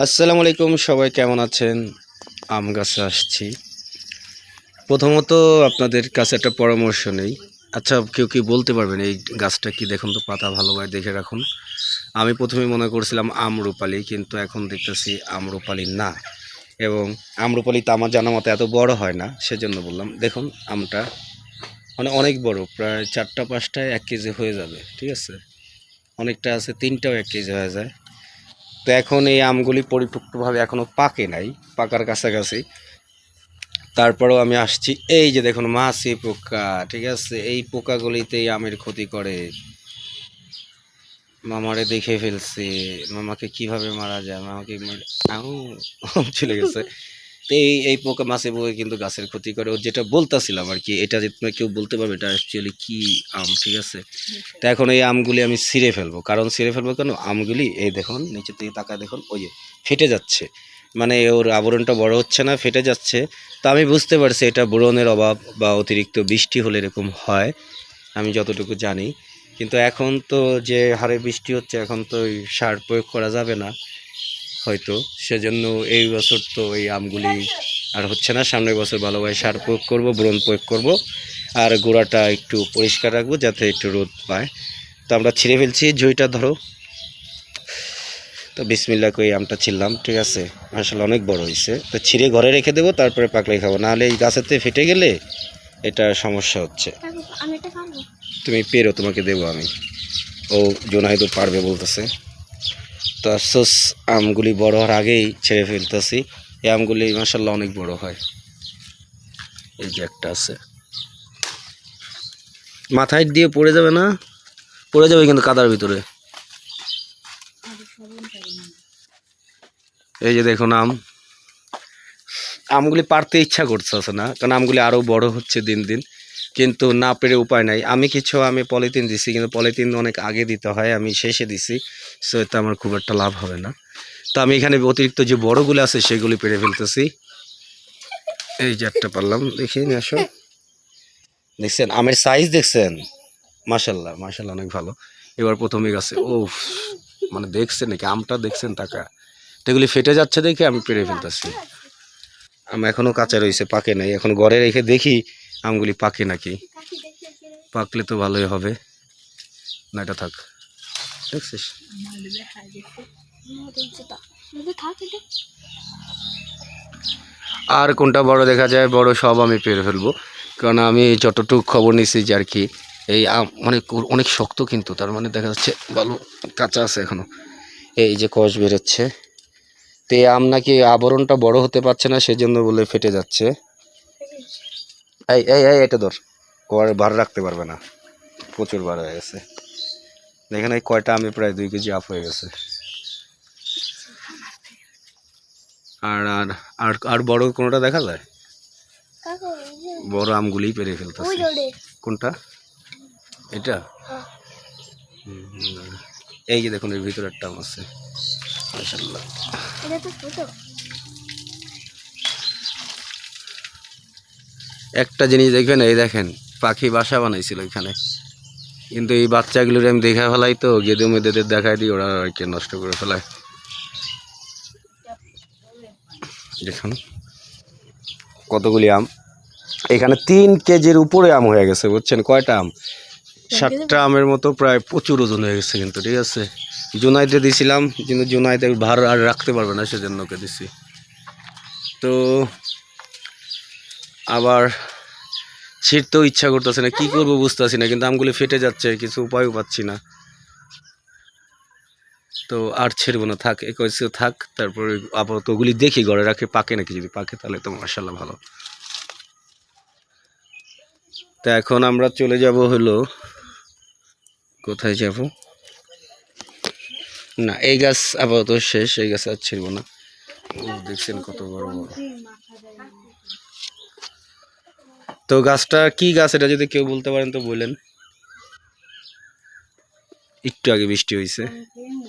আসসালামু আলাইকুম, সবাই কেমন আছেন? আম গাছে আসছি। প্রথমত আপনাদের কাছে একটা পরামর্শ নেই। আচ্ছা, কেউ কি বলতে পারবেন এই গাছটা কি? দেখুন তো, পাতা ভালোভাবে দেখে রাখুন। আমি প্রথমে মনে করছিলাম আম্রপালি, কিন্তু এখন দেখতেছি আম্রপালি না। এবং আম্রপালি তো আমার জানা মতো এত বড় হয় না, সেজন্য বললাম। দেখুন আমটা মানে অনেক বড়, প্রায় 4টা 5টায় 1 কেজি হয়ে যাবে, ঠিক আছে? অনেকটা আছে 3টাও 1 কেজি হয়ে যায়। তো এখন এই আমগুলি পরিপক্কভাবে এখনও পাকে নাই, পাকার কাছাকাছি। তারপরেও আমি আসছি, এই যে দেখুন মাছি পোকা, ঠিক আছে? এই পোকাগুলিতেই আমের ক্ষতি করে। মামারে দেখে ফেলছে। মামাকে কিভাবে মারা যায়, মামাকে আউ চলে গেছে। তো এই পোকা, মাছি পোকা কিন্তু গাছের ক্ষতি করে। ও যেটা বলতেছিলাম আর কি, এটা যে তোমার কেউ বলতে পারবে এটা অ্যাকচুয়ালি কি আম, ঠিক আছে? তো এখন এই আমগুলি আমি ছিঁড়ে ফেলবো। কারণ ছিঁড়ে ফেলবো কেন? আমগুলি এই দেখুন, নিচের দিকে তাকায় দেখুন, ওই যে ফেটে যাচ্ছে। মানে ওর আবরণটা বড় হচ্ছে না, ফেটে যাচ্ছে। তো আমি বুঝতে পারছি এটা বোরনের অভাব বা অতিরিক্ত বৃষ্টি হলে এরকম হয়, আমি যতটুকু জানি। কিন্তু এখন তো যে হারে বৃষ্টি হচ্ছে, এখন তো ওই সার প্রয়োগ করা যাবে না হয়তো। সেজন্য এই বছর তো এই আমগুলি আর হচ্ছে না। সামনের বছর ভালোভাবে সার প্রয়োগ করব, বোরন প্রয়োগ করব। আর গোড়াটা একটু পরিষ্কার রাখবো যাতে একটু রোদ পায়। তো আমরা ছিঁড়ে ফেলছি, জইটা ধরো। তো বিসমিল্লাহ করে আমটা ছিললাম, ঠিক আছে? আসলে অনেক বড় হয়েছে। তো ছিঁড়ে ঘরে রেখে দেবো, তারপরে পাকলে খাবো, নাহলে এই গাছেতে ফেটে গেলে এটা সমস্যা হচ্ছে। তুমি পেরো, তোমাকে দেবো আমি। ও জোনাইদও পারবে বলতেছে। তো আফসোস, আমগুলি বড় হওয়ার আগেই ছেড়ে ফেলতেছি। এই আমগুলি মাসাল্লাহ অনেক বড় হয়। এই যে একটা আছে, মাথায় দিয়ে পড়ে যাবে না? পড়ে যাবে কিন্তু কাদার ভিতরে। এই যে দেখুন আম, আমগুলি পারতে ইচ্ছা করতেছে না, কারণ আমগুলি আরও বড় হচ্ছে দিন দিন। কিন্তু না পেরে উপায় নাই। আমি পলিথিন দিছি, কিন্তু পলিথিন অনেক আগে দিতে হয়, আমি শেষে দিছি। সো এতে আমার খুব একটা লাভ হবে না। তো আমি এখানে অতিরিক্ত যে বড়গুলো আছে সেগুলি পেরে ফেলতেছি। এই যে একটা পারলাম, দেখি নিয়ে আসো। দেখছেন আমের সাইজ, দেখছেন? মাশাল্লাহ মাশাল্লাহ, অনেক ভালো। এবার প্রথমে গাছে ও, মানে দেখছেন নাকি আমটা, দেখছেন টাকা? এগুলি ফেটে যাচ্ছে দেখে আমি পেরে ফেলতেছি। আম এখনো কাঁচা রয়েছে, পাকে নাই। এখন ঘরে রেখে দেখি আমগুলি পাকে নাকি। পাকলে তো ভালোই হবে, না এটা থাক। দেখছিস? আর কোনটা বড় দেখা যায়, বড় সব আমি পেরে ফেলবো। কারণ আমি যতটুকু খবর নিছি যে আর কি, এই আম অনেক অনেক শক্ত, কিন্তু তার মানে দেখা যাচ্ছে ভালো কাঁচা আছে এখনো। এই যে কষ বেরোচ্ছে। তো এই আম নাকি আবরণটা বড় হতে পারছে না, সেজন্য বলে ফেটে যাচ্ছে। এই এই এই এটা ধর, ও আর ভার রাখতে পারবে না, প্রচুর বার হয়ে গেছে। দেখেন এই কয়টা আমি প্রায় 2 কেজি আপ হয়ে গেছে। আর আর আর আর বড় কোনোটা দেখা যায়? বড় আমগুলি পেরে ফেলতেছি। কোনটা? এটা? এই যে দেখুন, এর ভিতরে একটা আম আছে, মাশাআল্লাহ। একটা জিনিস দেখবেন, এই দেখেন পাখি বাসা বানাইছিল এখানে, কিন্তু এই বাচ্চাগুলোর আমি দেখা ফেলাই, তো গেদে মেদেদের দেখাই দিই, ওরা আর কি নষ্ট করে ফেলায়। দেখুন কতগুলি আম এখানে, 3 কেজির উপরে আম হয়ে গেছে, বুঝছেন? কয়টা আম? 7টা আমের মতো, প্রায় প্রচুর ওজন হয়ে গেছে কিন্তু, ঠিক আছে? জুনাইতে দিছিলাম, কিন্তু জুনাইতে ভার আর রাখতে পারবে না, সেজন্য ওকে দিছি। তো আবার ছিঁড়তেও ইচ্ছা করতেছে না, কি করবো বুঝতেছি না, কিন্তু আমগুলি ফেটে যাচ্ছে, কিছু উপায়ও পাচ্ছি না। তো আর ছেড়বো না, থাক, একটু থাক। তারপরে আপাতত ওগুলি দেখি ঘরে রাখে পাকে নাকি, যদি পাকে তাহলে তো মাশাআল্লাহ ভালো। তো এখন আমরা চলে যাব হলো, কোথায় যাব? না, এই গাছ আপাতত শেষ, এই গাছ আর ছিড়বো না। ও দেখছেন কত বড় বড়। তো গাছটা কি গাছ, এটা যদি কেউ বলতে পারেন তো বলেন। একটু আগে বৃষ্টি হয়েছে।